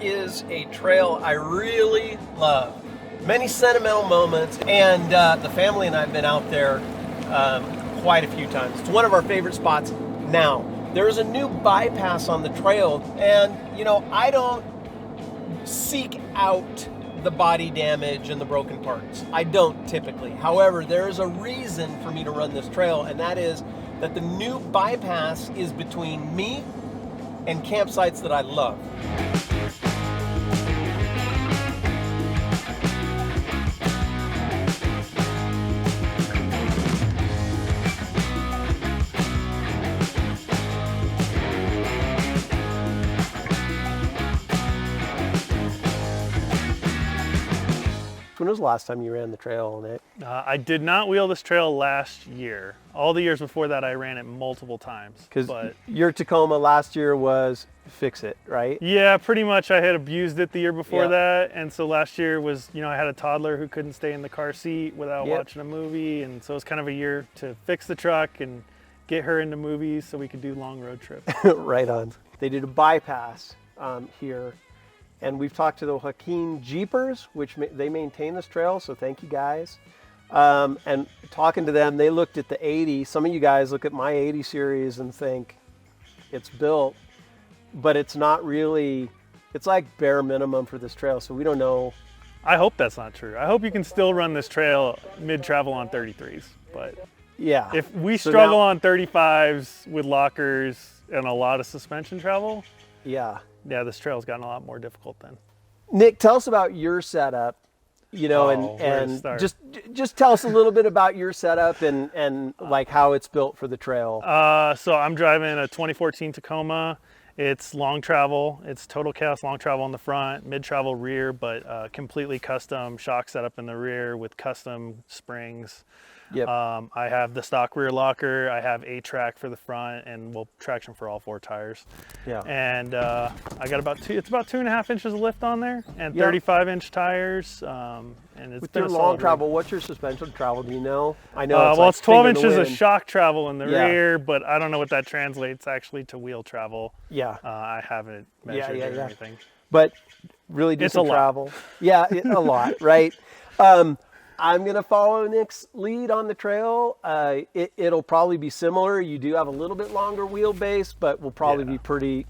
is a trail I really love. Many sentimental moments, and the family and I have been out there quite a few times. It's one of our favorite spots. Now, there's a new bypass on the trail, and I don't seek out the body damage and the broken parts. I don't typically. However, there is a reason for me to run this trail, and that is that the new bypass is between me and campsites that I love. When was the last time you ran the trail, Nick? I did not wheel this trail last year. All the years before that, I ran it multiple times. Because your Tacoma last year was fix it, right? Yeah, pretty much. I had abused it the year before that, and so last year was, I had a toddler who couldn't stay in the car seat without watching a movie, and so it was kind of a year to fix the truck and get her into movies so we could do long road trips. Right on. They did a bypass here. And we've talked to the Joaquin Jeepers, which they maintain this trail, so thank you guys. And talking to them, they looked at the 80. Some of you guys look at my 80 series and think it's built, but it's not really, it's like bare minimum for this trail, so we don't know. I hope that's not true. I hope you can still run this trail mid-travel on 33s, but yeah, if we struggle on 35s with lockers and a lot of suspension travel, yeah, this trail's gotten a lot more difficult then. Nick, tell us about your setup, and just tell us a little bit about your setup and like how it's built for the trail. So I'm driving a 2014 Tacoma. It's long travel. It's total chaos long travel in the front, mid travel rear, but completely custom shock setup in the rear with custom springs. Yep. I have the stock rear locker. I have a track for the front and traction for all 4 tires. Yeah. And I got it's about 2.5 inches of lift on there and 35-inch tires. And it's with your long travel, what's your suspension travel? Do you know? I know. It's 12 inches of shock travel in the rear, but I don't know what that translates actually to wheel travel. Yeah. I haven't measured or anything. But really decent travel. Yeah, a lot, right? I'm going to follow Nick's lead on the trail. It'll probably be similar. You do have a little bit longer wheelbase, but we'll probably be pretty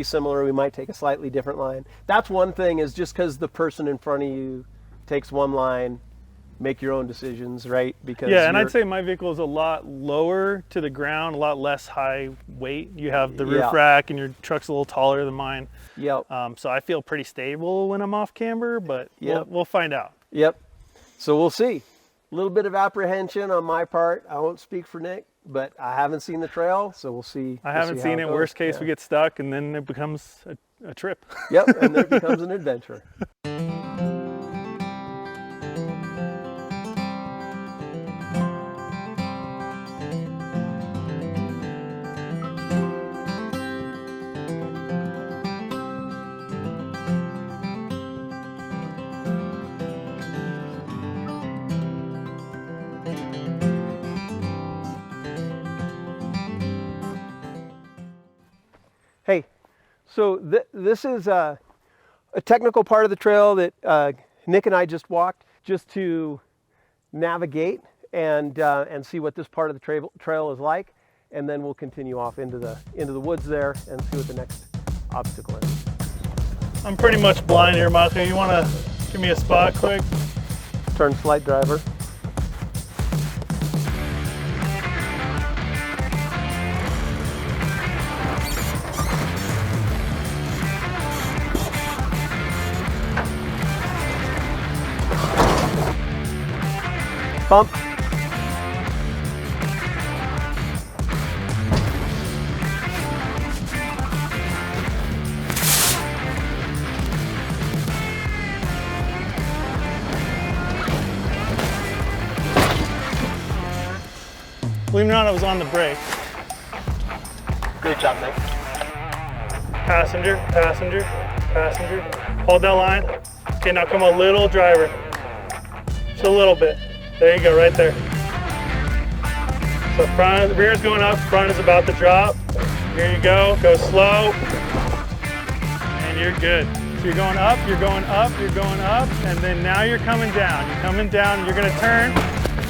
similar. We might take a slightly different line. That's one thing, is just because the person in front of you takes one line, make your own decisions, right? Because and I'd say my vehicle is a lot lower to the ground, a lot less high weight. You have the roof rack and your truck's a little taller than mine. Yep. So I feel pretty stable when I'm off camber, but we'll find out. Yep. So we'll see. A little bit of apprehension on my part. I won't speak for Nick, but I haven't seen the trail, so we'll see. I haven't seen it. Worst case, we get stuck, and then it becomes a trip. Yep, and then it becomes an adventure. Hey, so this is a technical part of the trail that Nick and I just walked just to navigate and see what this part of the trail is like, and then we'll continue off into the woods there and see what the next obstacle is. I'm pretty much blind here, Mako. You want to give me a spot quick? Turn slight driver. Bump. Believe it or not, I was on the brake. Good job, Nick. Passenger, passenger, passenger. Hold that line. Okay, now come a little driver. Just a little bit. There you go, right there. So front, rear is going up, front is about to drop. Here you go, go slow, and you're good. So you're going up, you're going up, you're going up, and then now you're coming down. You're coming down, and you're gonna turn.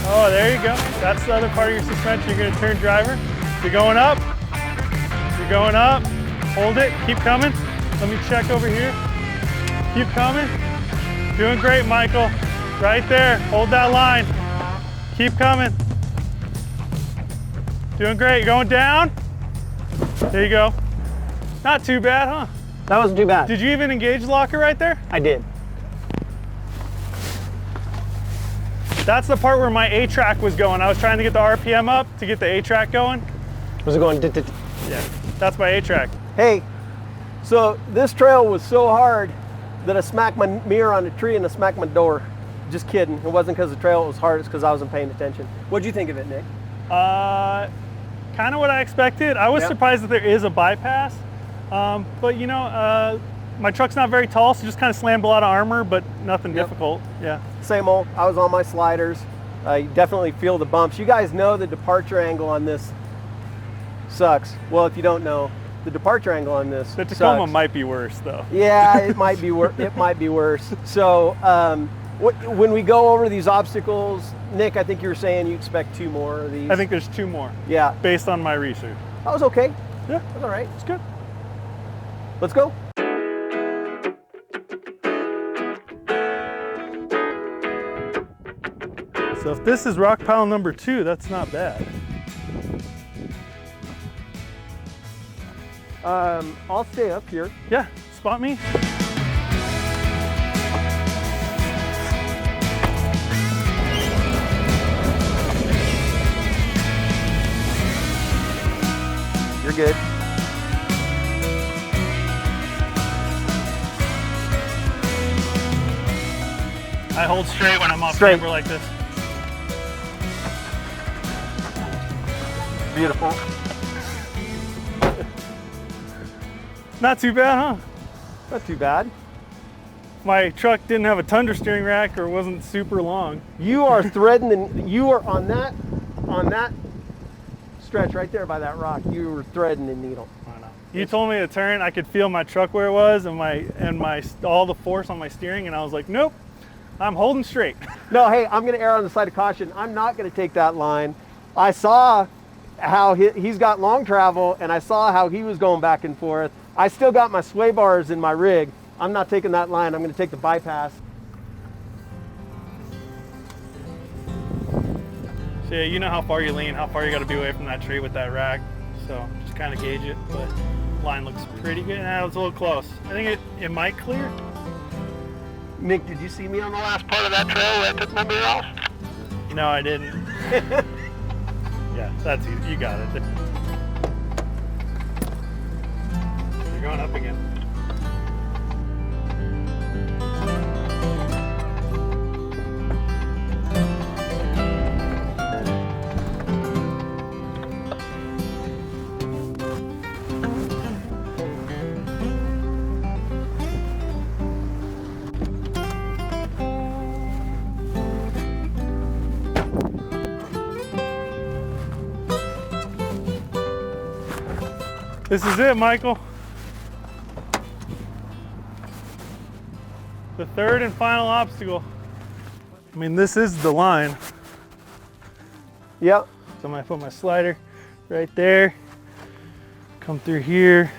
Oh, there you go. That's the other part of your suspension. You're gonna turn driver. You're going up. You're going up. Hold it, keep coming. Let me check over here. Keep coming. Doing great, Michael. Right there, hold that line. Keep coming. Doing great, you're going down. There you go. Not too bad, huh? That wasn't too bad. Did you even engage the locker right there? I did. That's the part where my A-track was going. I was trying to get the RPM up to get the A-track going. Was it going? Yeah, that's my A-track. Hey, so this trail was so hard that I smacked my mirror on a tree and I smacked my door. Just kidding. It wasn't because the trail was hard, it's because I wasn't paying attention. What'd you think of it, Nick? Kind of what I expected. I was surprised that there is a bypass. But you know, my truck's not very tall, so just kind of slammed a lot of armor, but nothing difficult. Yeah. Same old. I was on my sliders. You definitely feel the bumps. You guys know the departure angle on this sucks. Well, if you don't know, the departure angle on this The Tacoma sucks. might be worse, though. Yeah, it might be it might be worse. So when we go over these obstacles, Nick, I think you were saying you expect 2 more of these. I think there's 2 more. Yeah. Based on my research. That was okay. Yeah. That was all right. It's good. Let's go. So if this is rock pile number 2, that's not bad. I'll stay up here. Yeah, spot me. You're good. I hold straight when I'm off Straight. camber like this. Beautiful. Not too bad, huh? Not too bad. My truck didn't have a tundra steering rack or wasn't super long. You are threading you are on that stretch right there by that rock. You were threading the needle. I know. You told me to turn, I could feel my truck where it was and all the force on my steering, and I was like, nope, I'm holding straight. No, hey, I'm going to err on the side of caution. I'm not going to take that line. I saw how he's got long travel, and I saw how he was going back and forth. I still got my sway bars in my rig. I'm not taking that line. I'm going to take the bypass. So yeah, you know how far you lean, how far you got to be away from that tree with that rack. So just kind of gauge it, but line looks pretty good. Nah, it's a little close. I think it might clear. Nick, did you see me on the last part of that trail where I took my mirror off? No, I didn't. Yeah, that's easy. You got it. You're going up again. This is it, Michael. The third and final obstacle. I mean, this is the line. Yep. So I'm gonna put my slider right there, come through here.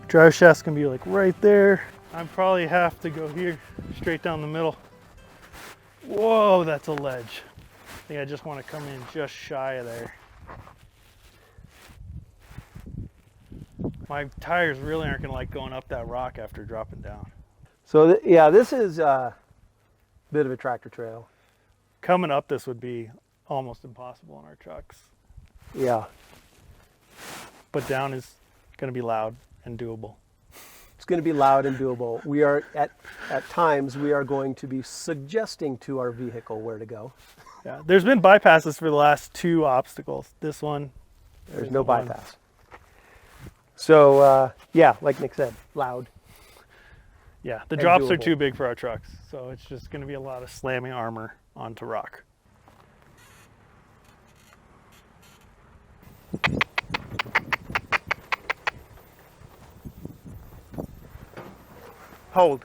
Drive shaft's gonna be like right there. I probably have to go here, straight down the middle. Whoa, that's a ledge. I think I just wanna come in just shy of there. My tires really aren't gonna like going up that rock after dropping down. So yeah, this is a bit of a tractor trail. Coming up this would be almost impossible on our trucks. Yeah. But down is gonna be loud and doable. It's going to be loud and doable. We are at times we are going to be suggesting to our vehicle where to go. Yeah, there's been bypasses for the last 2 obstacles. This one, There's no bypass. So yeah, like Nick said, loud. Yeah, the And drops are doable. too big for our trucks, so it's just going to be a lot of slamming armor onto rock. Hold.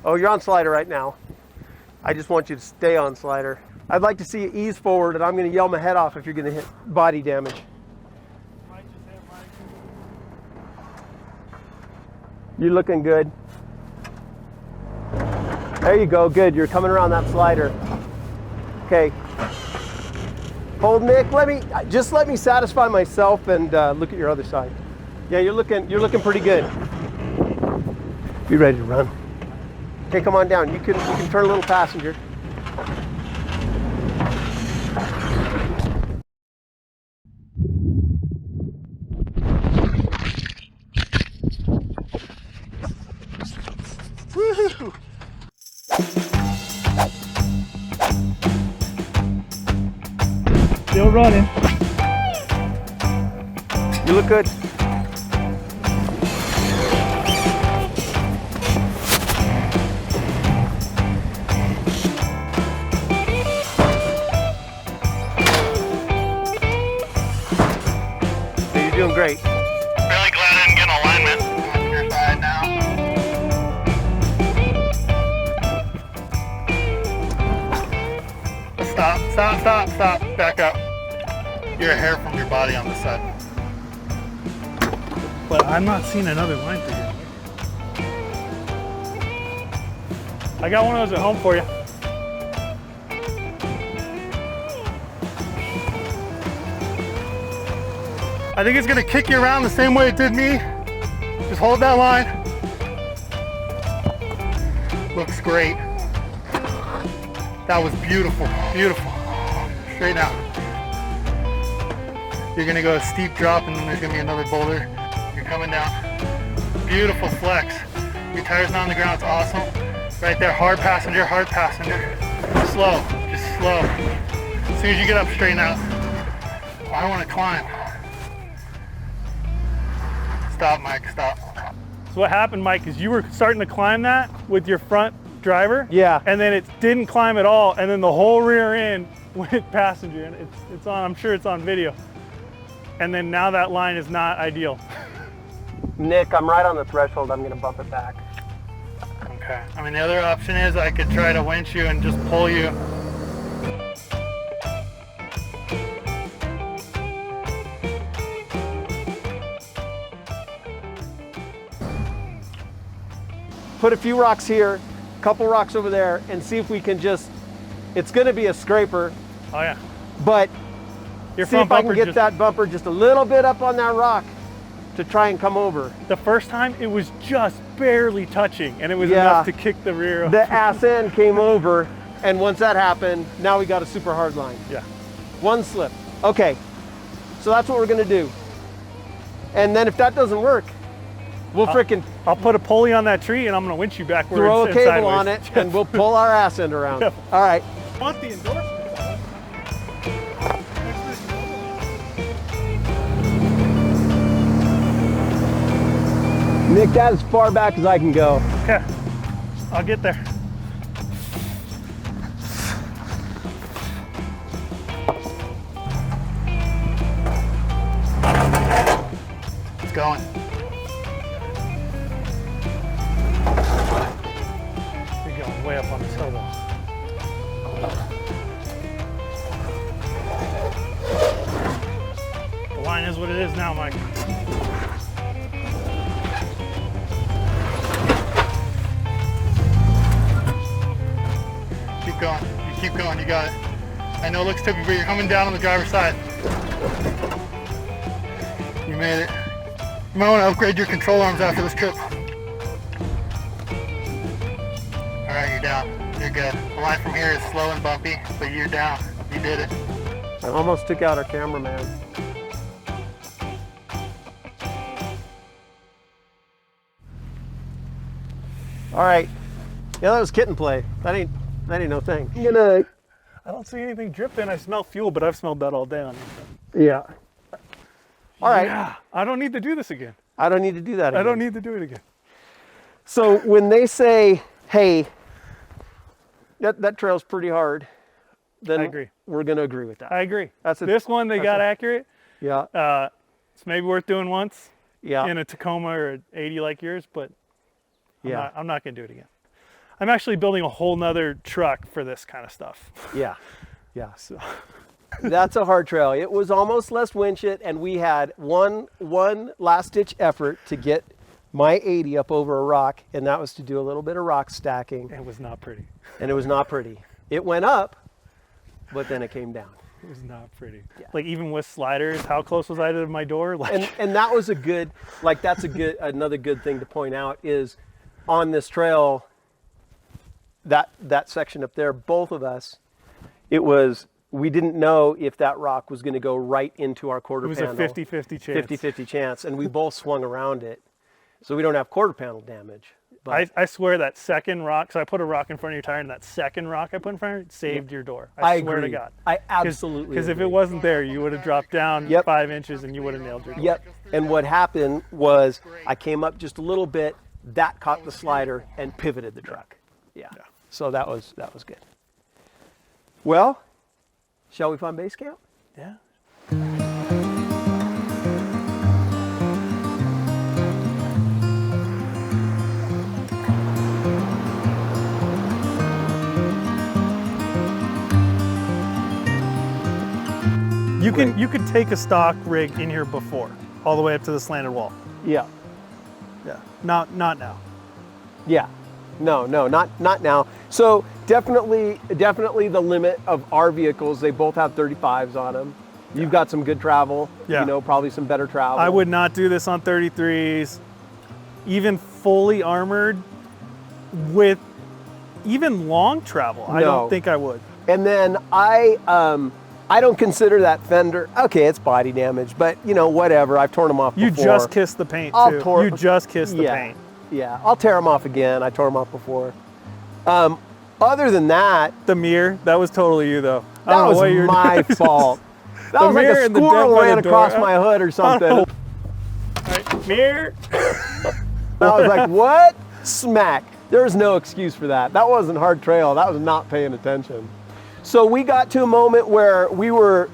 Oh, you're on slider right now. I just want you to stay on slider. I'd like to see you ease forward, and I'm going to yell my head off if you're going to hit body damage. You're looking good. There you go, good. You're coming around that slider. Okay. Hold, Nick. Let me satisfy myself and look at your other side. Yeah, you're looking pretty good. Be ready to run. Okay, come on down. You can turn a little passenger. Woohoo! Still running. You look good. Hey, you're doing great. Really glad I didn't get an alignment on your side now. Stop. Back up. You're a hair from your body on this side. But I'm not seeing another line figure. I got one of those at home for you. I think it's gonna kick you around the same way it did me. Just hold that line. Looks great. That was beautiful, beautiful. Straight out. You're gonna go a steep drop and then there's gonna be another boulder. You're coming down. Beautiful flex. Your tire's not on the ground, it's awesome. Right there, hard passenger, hard passenger. Slow, just slow. As soon as you get up, straighten out. I wanna climb. Stop, Mike, stop. So what happened, Mike, is you were starting to climb that with your front driver. Yeah. And then it didn't climb at all, and then the whole rear end went passenger, and it's on. I'm sure it's on video. And then now that line is not ideal. Nick, I'm right on the threshold. I'm going to bump it back. Okay. I mean, the other option is I could try to winch you and just pull you. Put a few rocks here, a couple rocks over there, and see if we can just, it's going to be a scraper, Oh yeah. but Your see front if I can bumper get just, that bumper just a little bit up on that rock to try and come over. the first time it was just barely touching, and it was Yeah. enough to kick the rear. The ass end came over, and once that happened, now we got a super hard line. Yeah. One slip. Okay, so that's what we're going to do. And then if that doesn't work, we'll frickin' I'll put a pulley on that tree, and I'm gonna winch you backwards. throw a and cable sideways. on it, and we'll pull our ass end around. Yep. All right. Want the endorsement? Nick, that as far back as I can go. Okay, I'll get there. It's going. You're going way up on this hill though. The line is what it is now, Mike. Keep going. You keep going. You got it. I know it looks tippy, but you're coming down on the driver's side. You made it. You might want to upgrade your control arms after this trip. All right, you're down. You're good. The line from here is slow and bumpy, but you're down. You did it. I almost took out our cameraman. All right. Yeah, that was kitten play. That ain't no thing. I'm gonna. I don't see anything dripping. I smell fuel, but I've smelled that all day on you. Yeah. All right. Yeah, I don't need to do this again. I don't need to do that again. I don't need to do it again. So when they say, "Hey, that trail's pretty hard," then I agree. we're gonna agree with that. I agree. That's a- this one they that's got a- accurate. Yeah. It's maybe worth doing once Yeah. in a Tacoma or 80 like yours, but Yeah. I'm not going to do it again. I'm actually building a whole nother truck for this kind of stuff. Yeah. Yeah. So That's a hard trail. It was almost let's winch it, and we had one last ditch effort to get my 80 up over a rock, and that was to do a little bit of rock stacking. it was not pretty. And it was not pretty. It went up, but then it came down. It was not pretty. Yeah. Like even with sliders, how close was I to my door? Like, And that was a good, like that's another good thing to point out is on this trail, that section up there, both of us, we didn't know if that rock was going to go right into our quarter it was panel. a 50-50 chance. 50-50 chance, and we both swung around it. So we don't have quarter panel damage. But I swear that second rock, so I put a rock in front of your tire, and that second rock I put in front of it saved your door. I swear agree. to God. I absolutely Because if agree. it wasn't there, you would have dropped down Yep. 5 inches and you would have nailed your door. Yep. And what happened was I came up just a little bit, that caught the slider and pivoted the truck. Yeah. So that was good. Well, shall we find base camp? Yeah. You could take a stock rig in here before, all the way up to the slanted wall. Yeah. Yeah. Not now. Yeah. No, not now. So definitely the limit of our vehicles, they both have 35s on them. You've got some good travel, Yeah. you know, probably some better travel. I would not do this on 33s, even fully armored with even long travel. I No. don't think I would. And then I don't consider that fender, okay, it's body damage, but you know, whatever, I've torn them off You before. just kissed the paint I'll too. tor- You just kissed the Yeah. paint. Yeah, I'll tear them off again. I tore them off before. Other than that, The mirror, that was totally you though. I that don't know was what you're my doing. fault. That The was like mirror a and the dent squirrel by the ran door. across my hood or something. All right, mirror. I was like, what? Smack. There's no excuse for that. That wasn't hard trail. That was not paying attention. So we got to a moment where we were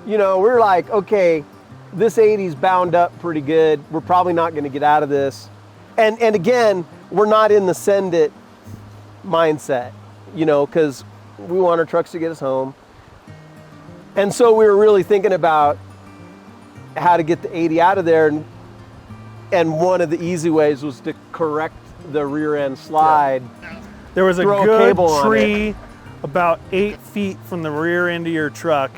like, okay, this 80's bound up pretty good. We're probably not going to get out of this. And again, we're not in the send it mindset, you know, because we want our trucks to get us home. And so we were really thinking about how to get the 80 out of there. And one of the easy ways was to correct the rear end slide. There was a Throw a good cable on tree about 8 feet from the rear end of your truck.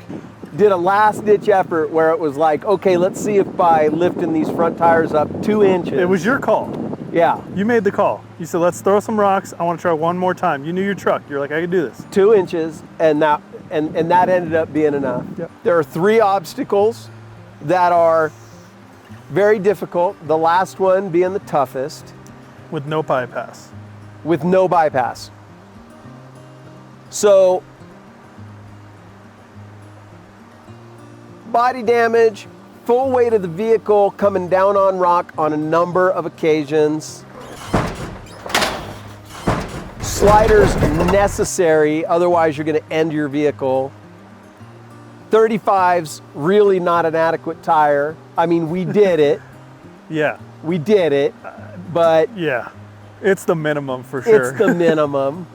Did a last ditch effort where it was like, okay, let's see if by lifting these front tires up 2 inches. It was your call. Yeah, You made the call. You said, let's throw some rocks. I want to try one more time. You knew your truck. You're like, I can do this. 2 inches, and that ended up being enough. Yep. There are 3 obstacles that are very difficult. The last one being the toughest, With no bypass. with no bypass. So, body damage, full weight of the vehicle coming down on rock on a number of occasions. Sliders necessary, otherwise you're going to end your vehicle. 35's really not an adequate tire. I mean, we did it. Yeah. We did it, but Yeah. It's the minimum for sure. it's the minimum.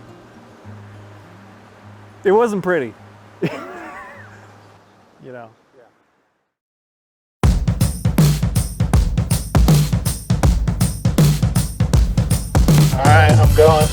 It wasn't pretty. You know. All right, I'm going.